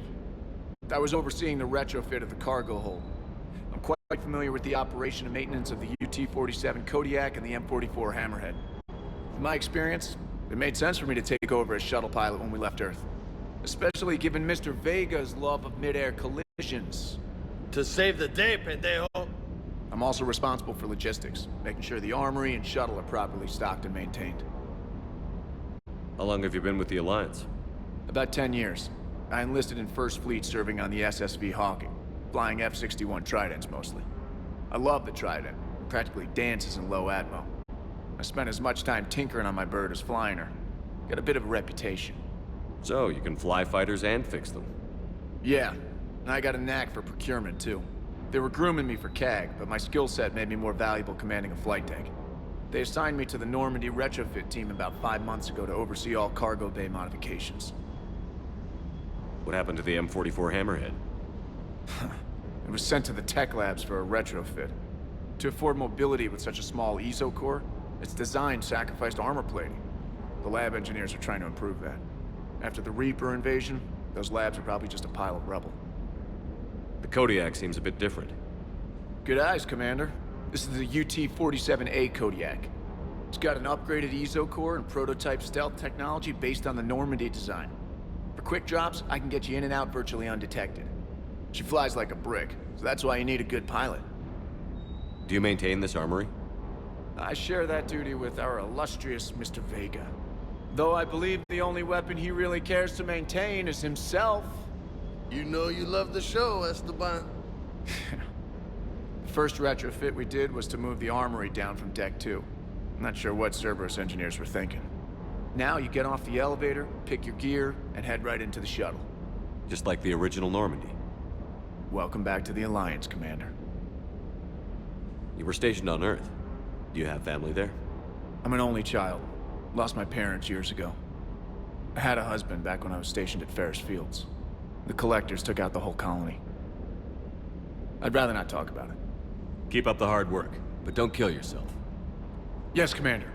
I was overseeing the retrofit of the cargo hold. I'm quite familiar with the operation and maintenance of the UT-47 Kodiak and the M44 Hammerhead. In my experience, it made sense for me to take over as shuttle pilot when we left Earth. Especially given Mr. Vega's love of mid-air collisions. To save the day, pendejo! I'm also responsible for logistics, making sure the armory and shuttle are properly stocked and maintained. How long have you been with the Alliance? About 10 years. I enlisted in First Fleet serving on the SSV Hawking, flying F-61 Tridents mostly. I love the Trident. It practically dances in low atmo. I spent as much time tinkering on my bird as flying her. Got a bit of a reputation. So, you can fly fighters and fix them? Yeah, and I got a knack for procurement too. They were grooming me for CAG, but my skill set made me more valuable commanding a flight deck. They assigned me to the Normandy retrofit team about 5 months ago to oversee all cargo bay modifications. What happened to the M44 Hammerhead? It was sent to the tech labs for a retrofit. To afford mobility with such a small ESO core, its design sacrificed armor plating. The lab engineers are trying to improve that. After the Reaper invasion, those labs are probably just a pile of rubble. The Kodiak seems a bit different. Good eyes, Commander. This is the UT-47A Kodiak. It's got an upgraded ESO core and prototype stealth technology based on the Normandy design. For quick drops, I can get you in and out virtually undetected. She flies like a brick, so that's why you need a good pilot. Do you maintain this armory? I share that duty with our illustrious Mr. Vega. Though I believe the only weapon he really cares to maintain is himself. You know you love the show, Esteban. The first retrofit we did was to move the armory down from Deck 2. I'm not sure what Cerberus engineers were thinking. Now you get off the elevator, pick your gear, and head right into the shuttle. Just like the original Normandy. Welcome back to the Alliance, Commander. You were stationed on Earth. Do you have family there? I'm an only child. Lost my parents years ago. I had a husband back when I was stationed at Ferris Fields. The Collectors took out the whole colony. I'd rather not talk about it. Keep up the hard work, but don't kill yourself. Yes, Commander.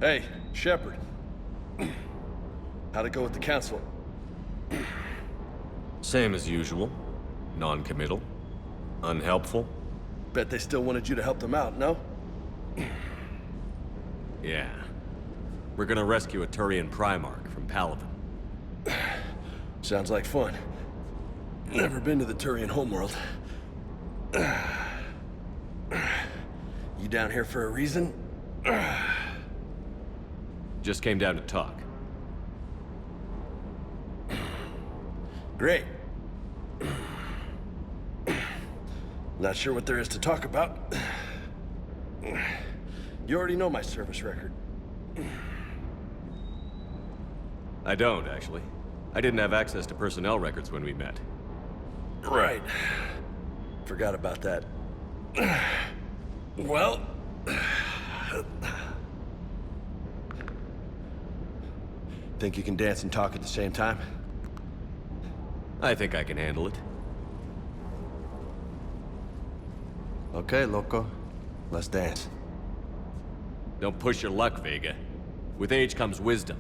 Hey, Shepard. How'd it go with the Council? Same as usual. Non-committal. Unhelpful. Bet they still wanted you to help them out, no? Yeah. We're gonna rescue a Turian Primarch from Paladin. Sounds like fun. Never been to the Turian homeworld. You down here for a reason? Just came down to talk. Great. Not sure what there is to talk about. You already know my service record. I don't, actually. I didn't have access to personnel records when we met. Right. Forgot about that. Well... Think you can dance and talk at the same time? I think I can handle it. Okay, loco. Let's dance. Don't push your luck, Vega. With age comes wisdom.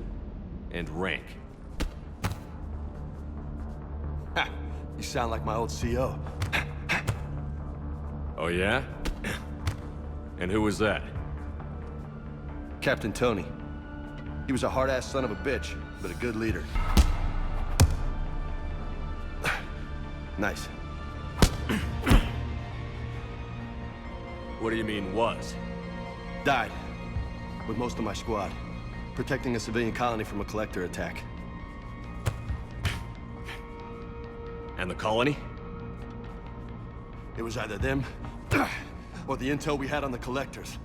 And rank. Ha! You sound like my old CO. Oh yeah? And who was that? Captain Tony. He was a hard-ass son of a bitch, but a good leader. Nice. What do you mean, was? Died. With most of my squad. Protecting a civilian colony from a collector attack. And the colony? It was either them, or the intel we had on the collectors.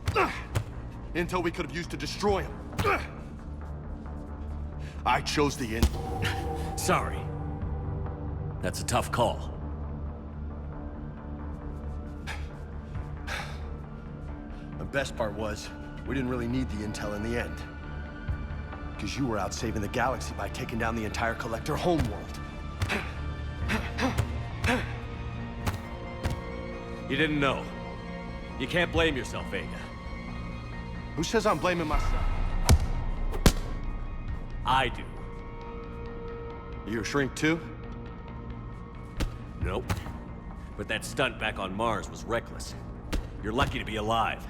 Intel we could have used to destroy them. I chose the Sorry. That's a tough call. The best part was, we didn't really need the intel in the end. Because you were out saving the galaxy by taking down the entire collector homeworld. You didn't know. You can't blame yourself, Vega. Who says I'm blaming myself? I do. You a shrink too? Nope. But that stunt back on Mars was reckless. You're lucky to be alive.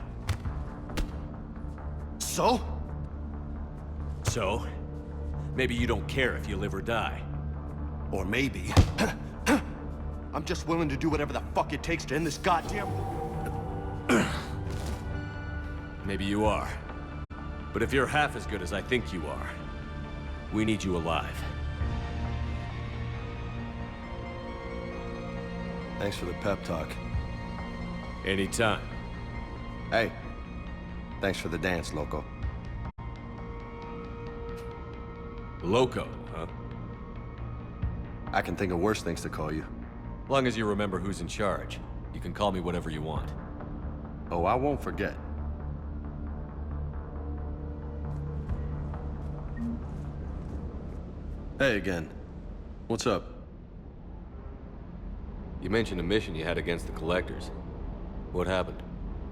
So? So? Maybe you don't care if you live or die. Or maybe... I'm just willing to do whatever the fuck it takes to end this goddamn... Maybe you are. But if you're half as good as I think you are, we need you alive. Thanks for the pep talk. Anytime. Hey, thanks for the dance, loco. Loco, huh? I can think of worse things to call you. Long as you remember who's in charge, you can call me whatever you want. Oh, I won't forget. Hey again. What's up? You mentioned a mission you had against the Collectors. What happened?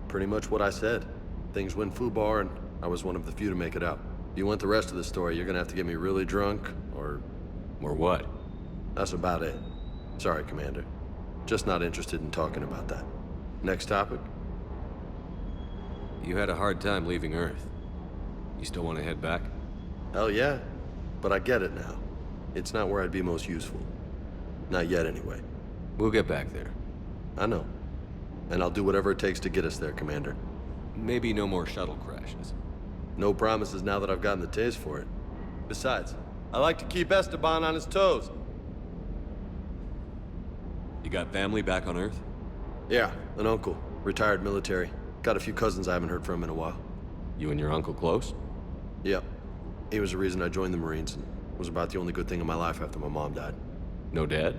Pretty much what I said. Things went foobar, and I was one of the few to make it out. If you want the rest of the story, you're gonna have to get me really drunk, or... Or what? That's about it. Sorry, Commander. Just not interested in talking about that. Next topic? You had a hard time leaving Earth. You still want to head back? Hell yeah. But I get it now. It's not where I'd be most useful. Not yet, anyway. We'll get back there. I know. And I'll do whatever it takes to get us there, Commander. Maybe no more shuttle crashes. No promises now that I've gotten the taste for it. Besides, I like to keep Esteban on his toes. You got family back on Earth? Yeah, an uncle. Retired military. Got a few cousins I haven't heard from in a while. You and your uncle close? Yep. He was the reason I joined the Marines, and was about the only good thing in my life after my mom died. No dad?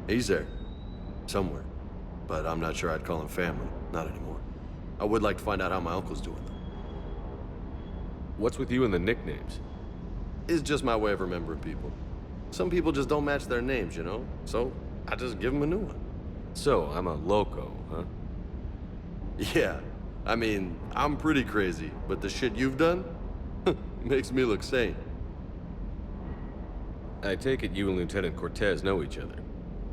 He's there. Somewhere. But I'm not sure I'd call him family. Not anymore. I would like to find out how my uncle's doing, though. What's with you and the nicknames? It's just my way of remembering people. Some people just don't match their names, you know? So, I just give them a new one. So, I'm a loco, huh? Yeah. I mean, I'm pretty crazy, but the shit you've done makes me look sane. I take it you and Lieutenant Cortez know each other.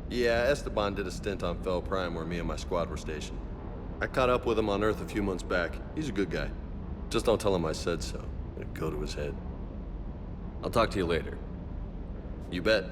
Yeah, Esteban did a stint on Fel Prime where me and my squad were stationed. I caught up with him on Earth a few months back. He's a good guy. Just don't tell him I said so. It'd go to his head. I'll talk to you later. You bet.